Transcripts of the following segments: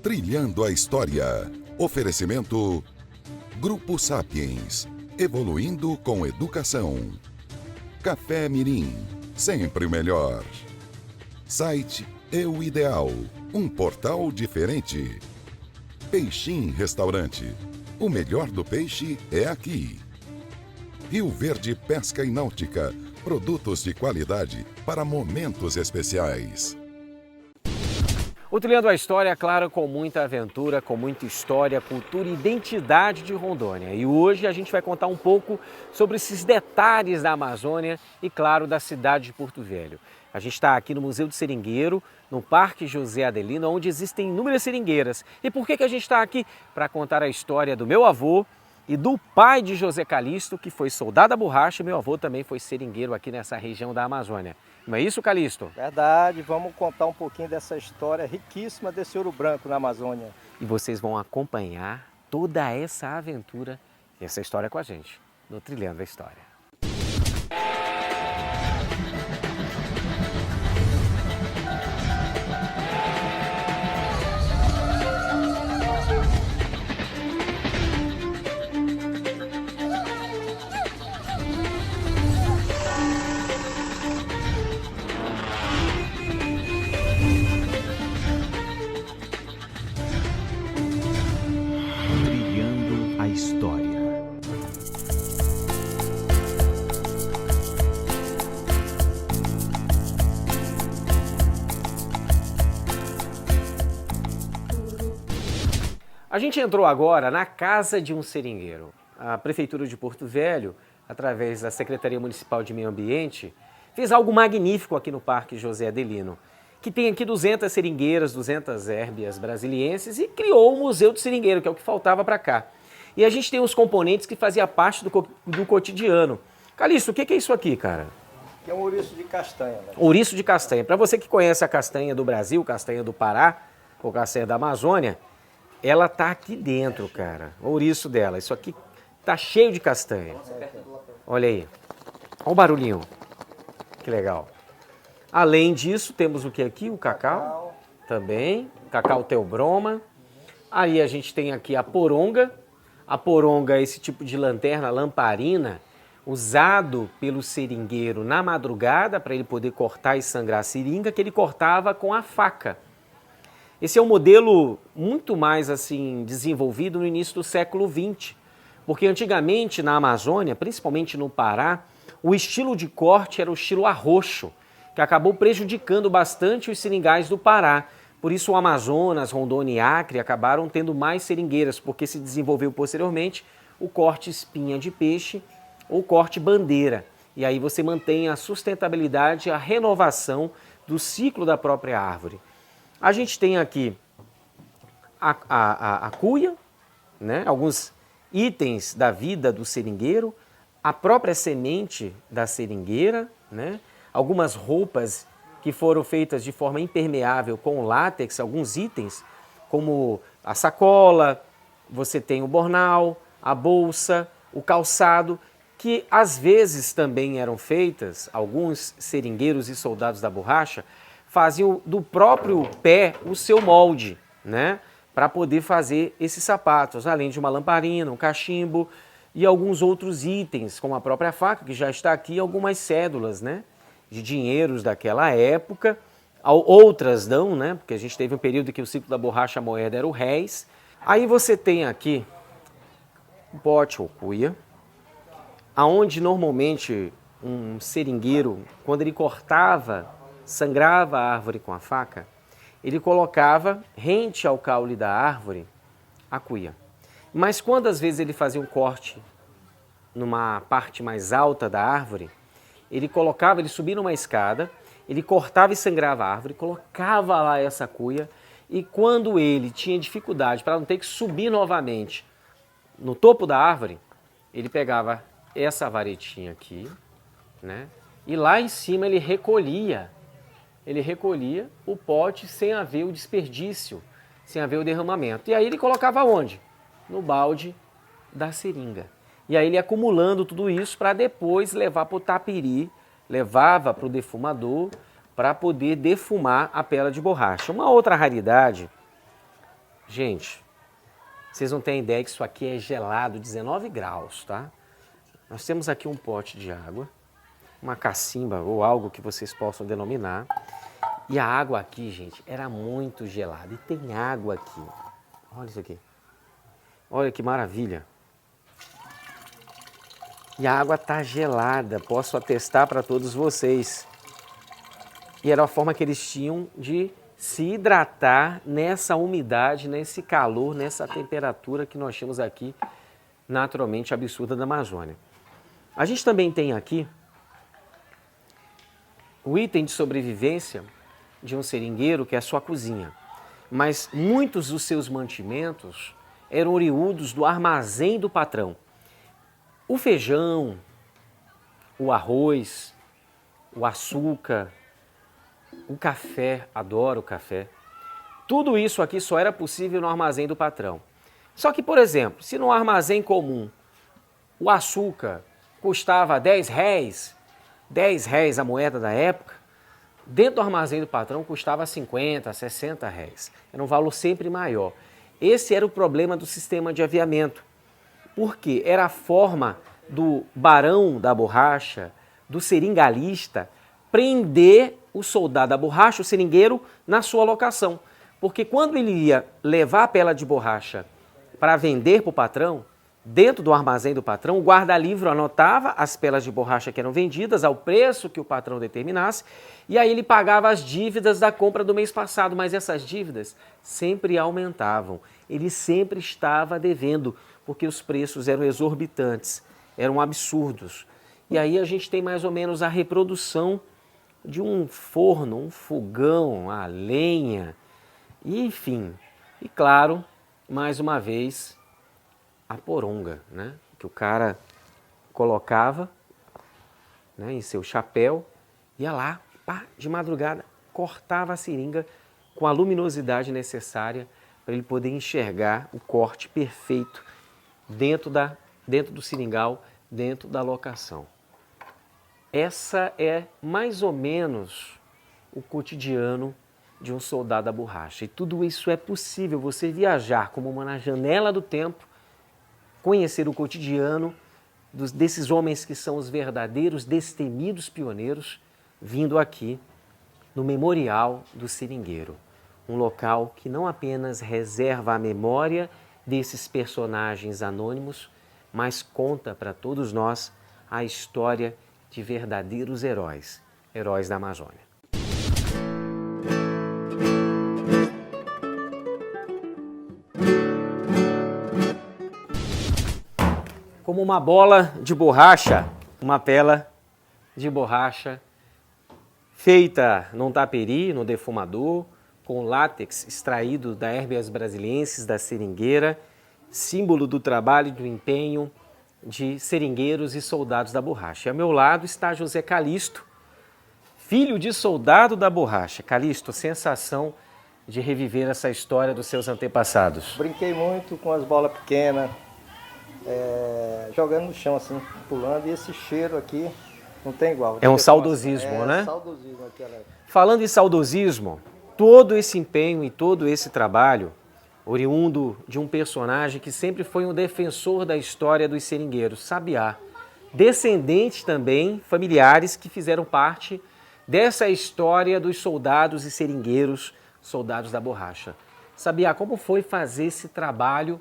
Trilhando a História. Oferecimento Grupo Sapiens. Evoluindo com educação. Café Mirim. Sempre o melhor. Site Eu Ideal. Um portal diferente. Peixim Restaurante. O melhor do peixe é aqui. Rio Verde Pesca e Náutica. Produtos de qualidade para momentos especiais. O Trilhando a História, claro, com muita aventura, com muita história, cultura e identidade de Rondônia. E hoje a gente vai contar um pouco sobre esses detalhes da Amazônia e, claro, da cidade de Porto Velho. A gente está aqui no Museu do Seringueiro, no Parque José Adelino, onde existem inúmeras seringueiras. E por que a gente está aqui? Para contar a história do meu avô e do pai de José Calixto, que foi soldado da borracha, e meu avô também foi seringueiro aqui nessa região da Amazônia. Não é isso, Calixto? Verdade, vamos contar um pouquinho dessa história riquíssima desse ouro branco na Amazônia. E vocês vão acompanhar toda essa aventura e essa história com a gente, no Trilhando a História. Trilhando a História. A gente entrou agora na casa de um seringueiro. A Prefeitura de Porto Velho, através da Secretaria Municipal de Meio Ambiente, fez algo magnífico aqui no Parque José Adelino, que tem aqui 200 seringueiras, 200 hérbias brasilienses e criou o Museu do Seringueiro, que é o que faltava para cá. E a gente tem os componentes que faziam parte do cotidiano. Calixto, o que é isso aqui, cara? Que é um ouriço de castanha. Né? Ouriço de castanha. Para você que conhece a castanha do Brasil, castanha do Pará, ou castanha da Amazônia, ela tá aqui dentro, cara. O ouriço dela. Isso aqui tá cheio de castanha. Olha aí. Olha o barulhinho. Que legal. Além disso, temos o que aqui? O cacau. Também. Cacau teobroma. Aí a gente tem aqui a poronga. A poronga é esse tipo de lanterna, lamparina, usado pelo seringueiro na madrugada para ele poder cortar e sangrar a seringa, que ele cortava com a faca. Esse é um modelo muito mais assim desenvolvido no início do século XX, porque antigamente na Amazônia, principalmente no Pará, o estilo de corte era o estilo arroxo, que acabou prejudicando bastante os seringais do Pará. Por isso o Amazonas, Rondônia e Acre acabaram tendo mais seringueiras, porque se desenvolveu posteriormente o corte espinha de peixe ou corte bandeira. E aí você mantém a sustentabilidade e a renovação do ciclo da própria árvore. A gente tem aqui a cuia, né? Alguns itens da vida do seringueiro, a própria semente da seringueira, né? Algumas roupas que foram feitas de forma impermeável com látex, alguns itens, como a sacola, você tem o bornal, a bolsa, o calçado, que às vezes também eram feitas, alguns seringueiros e soldados da borracha, faziam do próprio pé o seu molde, né? Para poder fazer esses sapatos, além de uma lamparina, um cachimbo e alguns outros itens, como a própria faca, que já está aqui, algumas cédulas, né? De dinheiros daquela época, outras não, né? Porque a gente teve um período em que o ciclo da borracha moeda era o réis. Aí você tem aqui um pote ou cuia, aonde normalmente um seringueiro, quando ele cortava, sangrava a árvore com a faca, ele colocava rente ao caule da árvore a cuia. Mas quando às vezes ele fazia um corte numa parte mais alta da árvore, ele subia numa escada, ele cortava e sangrava a árvore, colocava lá essa cuia e quando ele tinha dificuldade para não ter que subir novamente no topo da árvore, ele pegava essa varetinha aqui, né? E lá em cima ele recolhia o pote sem haver o desperdício, sem haver o derramamento. E aí ele colocava onde? No balde da seringa. E aí ele acumulando tudo isso para depois levar para o tapiri, levava para o defumador para poder defumar a pela de borracha. Uma outra raridade Gente, vocês não têm ideia que isso aqui é gelado, 19 graus, tá? Nós temos aqui um pote de água, uma cacimba ou algo que vocês possam denominar. E a água aqui, gente, era muito gelada. E tem água aqui. Olha isso aqui. Olha que maravilha. E a água tá gelada, posso atestar para todos vocês. E era a forma que eles tinham de se hidratar nessa umidade, nesse calor, nessa temperatura que nós temos aqui, naturalmente absurda da Amazônia. A gente também tem aqui o item de sobrevivência de um seringueiro, que é a sua cozinha. Mas muitos dos seus mantimentos eram oriundos do armazém do patrão. O feijão, o arroz, o açúcar, o café, adoro o café. Tudo isso aqui só era possível no armazém do patrão. Só que, por exemplo, se no armazém comum o açúcar custava 10 réis, 10 réis a moeda da época, dentro do armazém do patrão custava 50, 60 réis. Era um valor sempre maior. Esse era o problema do sistema de aviamento. Porque era a forma do barão da borracha, do seringalista, prender o soldado da borracha, o seringueiro, na sua locação. Porque quando ele ia levar a pela de borracha para vender para o patrão, dentro do armazém do patrão, o guarda-livro anotava as pelas de borracha que eram vendidas ao preço que o patrão determinasse, e aí ele pagava as dívidas da compra do mês passado, mas essas dívidas sempre aumentavam. Ele sempre estava devendo, porque os preços eram exorbitantes, eram absurdos. E aí a gente tem mais ou menos a reprodução de um forno, um fogão, a lenha, e, enfim. E claro, mais uma vez, a poronga, né? Que o cara colocava, né, em seu chapéu, ia lá, pá, de madrugada, cortava a seringa com a luminosidade necessária para ele poder enxergar o corte perfeito dentro do seringal, dentro da locação. Essa é mais ou menos o cotidiano de um soldado da borracha. E tudo isso é possível, você viajar como uma janela do tempo, conhecer o cotidiano desses homens que são os verdadeiros, destemidos pioneiros, vindo aqui no Memorial do Seringueiro. Um local que não apenas reserva a memória desses personagens anônimos, mas conta para todos nós a história de verdadeiros heróis, heróis da Amazônia. Como uma bola de borracha, uma pela de borracha feita num taperi, no defumador, com látex extraído da Herbias brasiliensis, da seringueira, símbolo do trabalho e do empenho de seringueiros e soldados da borracha. E ao meu lado está José Calixto, filho de soldado da borracha. Calixto, sensação de reviver essa história dos seus antepassados. Brinquei muito com as bolas pequenas, jogando no chão assim, pulando, e esse cheiro aqui não tem igual. É um saudosismo, né? Saudosismo aquela época. Falando em saudosismo, todo esse empenho e todo esse trabalho, oriundo de um personagem que sempre foi um defensor da história dos seringueiros, Sabiá. Descendentes também, familiares que fizeram parte dessa história dos soldados e seringueiros, soldados da borracha. Sabiá, como foi fazer esse trabalho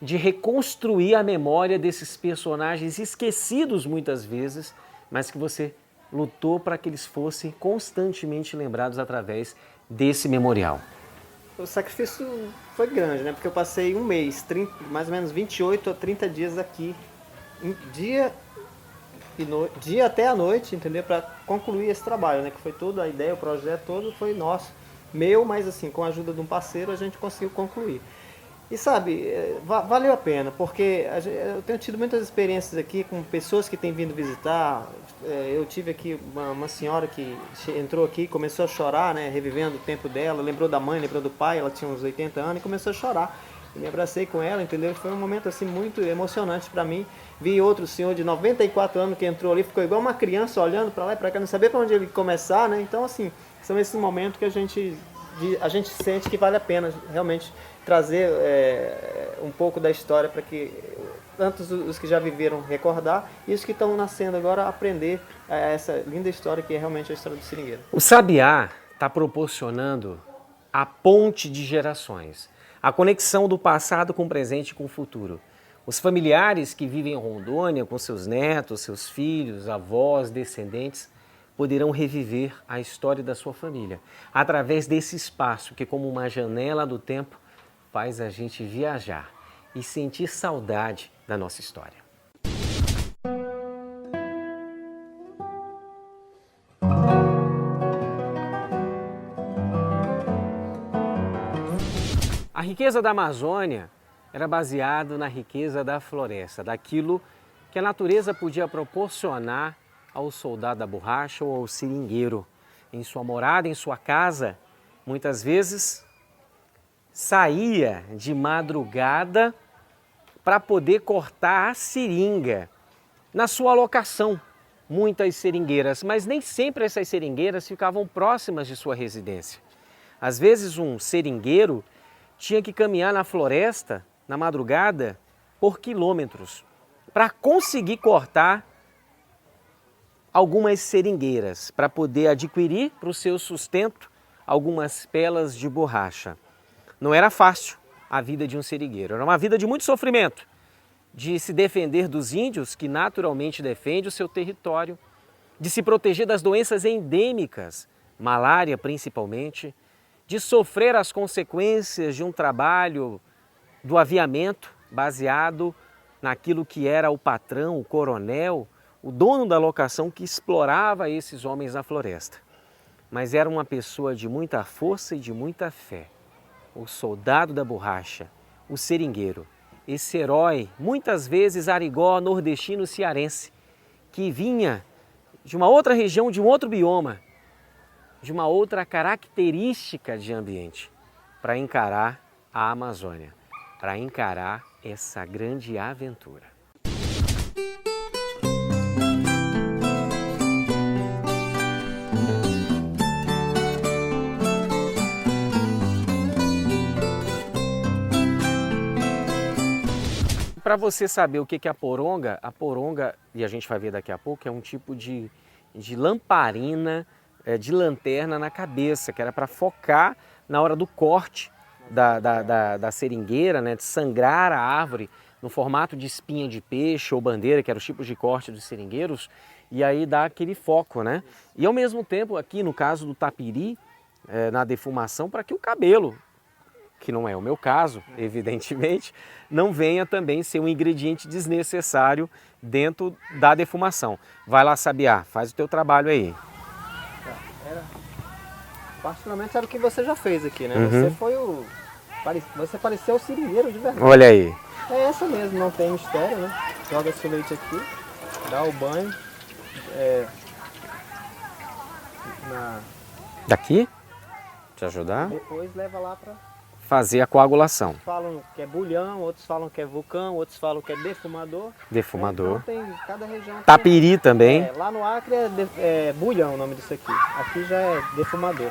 de reconstruir a memória desses personagens esquecidos muitas vezes, mas que você lutou para que eles fossem constantemente lembrados através desse memorial? O sacrifício foi grande, né? Porque eu passei um mês, mais ou menos 28 a 30 dias aqui, dia até a noite, entendeu? Para concluir esse trabalho, né? Que foi toda a ideia, o projeto todo foi nosso, meu, mas assim, com a ajuda de um parceiro a gente conseguiu concluir. E sabe, valeu a pena, porque eu tenho tido muitas experiências aqui com pessoas que têm vindo visitar. Eu tive aqui uma senhora que entrou aqui, começou a chorar, né, revivendo o tempo dela, lembrou da mãe, lembrou do pai, ela tinha uns 80 anos e começou a chorar. Eu me abracei com ela, entendeu? Foi um momento assim muito emocionante para mim. Vi outro senhor de 94 anos que entrou ali, ficou igual uma criança olhando para lá e para cá, não sabia para onde ele começar, né? Então assim, são esses momentos que a gente sente que vale a pena realmente trazer um pouco da história para que tanto os que já viveram recordar e os que estão nascendo agora aprender essa linda história que é realmente a história do seringueiro. O Sabiá está proporcionando a ponte de gerações, a conexão do passado com o presente e com o futuro. Os familiares que vivem em Rondônia com seus netos, seus filhos, avós, descendentes, poderão reviver a história da sua família através desse espaço que, como uma janela do tempo, faz a gente viajar e sentir saudade da nossa história. A riqueza da Amazônia era baseada na riqueza da floresta, daquilo que a natureza podia proporcionar ao soldado da borracha ou ao seringueiro. Em sua morada, em sua casa, muitas vezes saía de madrugada para poder cortar a seringa na sua locação. Muitas seringueiras, mas nem sempre essas seringueiras ficavam próximas de sua residência. Às vezes um seringueiro tinha que caminhar na floresta, na madrugada, por quilômetros, para conseguir cortar algumas seringueiras, para poder adquirir para o seu sustento algumas pelas de borracha. Não era fácil a vida de um seringueiro, era uma vida de muito sofrimento, de se defender dos índios, que naturalmente defendem o seu território, de se proteger das doenças endêmicas, malária principalmente, de sofrer as consequências de um trabalho do aviamento baseado naquilo que era o patrão, o coronel, o dono da locação que explorava esses homens na floresta. Mas era uma pessoa de muita força e de muita fé. O soldado da borracha, o seringueiro, esse herói, muitas vezes arigó, nordestino, cearense, que vinha de uma outra região, de um outro bioma, de uma outra característica de ambiente, para encarar a Amazônia, para encarar essa grande aventura. Para você saber o que é a poronga, e a gente vai ver daqui a pouco, é um tipo de lamparina, de lanterna na cabeça, que era para focar na hora do corte da seringueira, né, de sangrar a árvore no formato de espinha de peixe ou bandeira, que eram os tipos de corte dos seringueiros, e aí dá aquele foco, né? E ao mesmo tempo, aqui no caso do tapiri, na defumação, para que o cabelo, que não é o meu caso, evidentemente, não venha também ser um ingrediente desnecessário dentro da defumação. Vai lá, Sabiá, faz o teu trabalho aí. Particularmente era o que você já fez aqui, né? Uhum. Você pareceu o seringueiro de verdade. Olha aí. É essa mesmo, não tem mistério, né? Joga esse leite aqui, dá o banho. Daqui? Te ajudar? Depois leva lá para fazer a coagulação. Falam que é bulhão, outros falam que é vulcão, outros falam que é defumador. Defumador. Então tem cada região. Tapiri também. Lá no Acre é bulhão o nome disso aqui. Aqui já é defumador.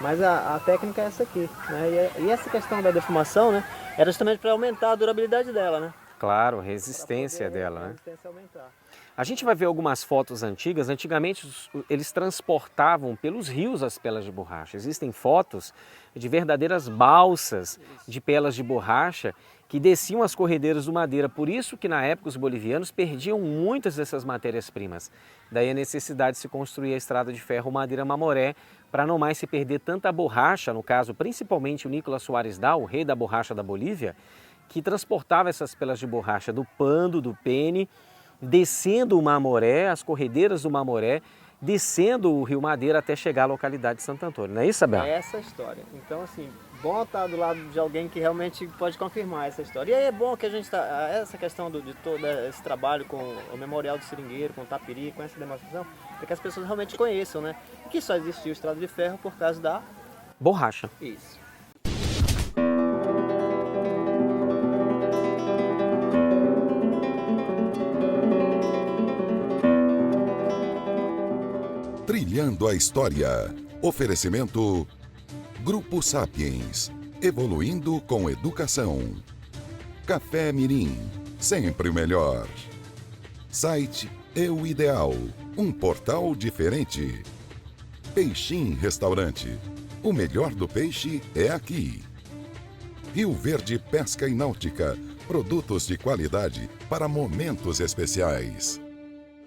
Mas a técnica é essa aqui, né? E essa questão da defumação, né, era justamente para aumentar a durabilidade dela, né? Claro, resistência dela, né? Resistência aumentar. A gente vai ver algumas fotos antigas. Antigamente eles transportavam pelos rios as pelas de borracha. Existem fotos de verdadeiras balsas de pelas de borracha que desciam as corredeiras do Madeira. Por isso que na época os bolivianos perdiam muitas dessas matérias-primas. Daí a necessidade de se construir a estrada de ferro Madeira-Mamoré para não mais se perder tanta borracha, no caso principalmente o Nicolas Soares Dá, o rei da borracha da Bolívia, que transportava essas pelas de borracha do Pando, do Pene, descendo o Mamoré, as corredeiras do Mamoré, descendo o Rio Madeira até chegar à localidade de Santo Antônio. Não é isso, Abel? É essa a história. Então, assim, bom estar do lado de alguém que realmente pode confirmar essa história. E aí é bom que a gente está, essa questão de todo esse trabalho com o Memorial do Seringueiro, com o Tapiri, com essa demonstração, é que as pessoas realmente conheçam, né? Que só existiu o estrado de ferro por causa da borracha. Isso. Trilhando a História. Oferecimento Grupo Sapiens. evoluindo com educação. Café Mirim, sempre o melhor. Site Eu Ideal, um portal diferente. Peixim Restaurante, o melhor do peixe é aqui. Rio Verde Pesca e Náutica, produtos de qualidade para momentos especiais.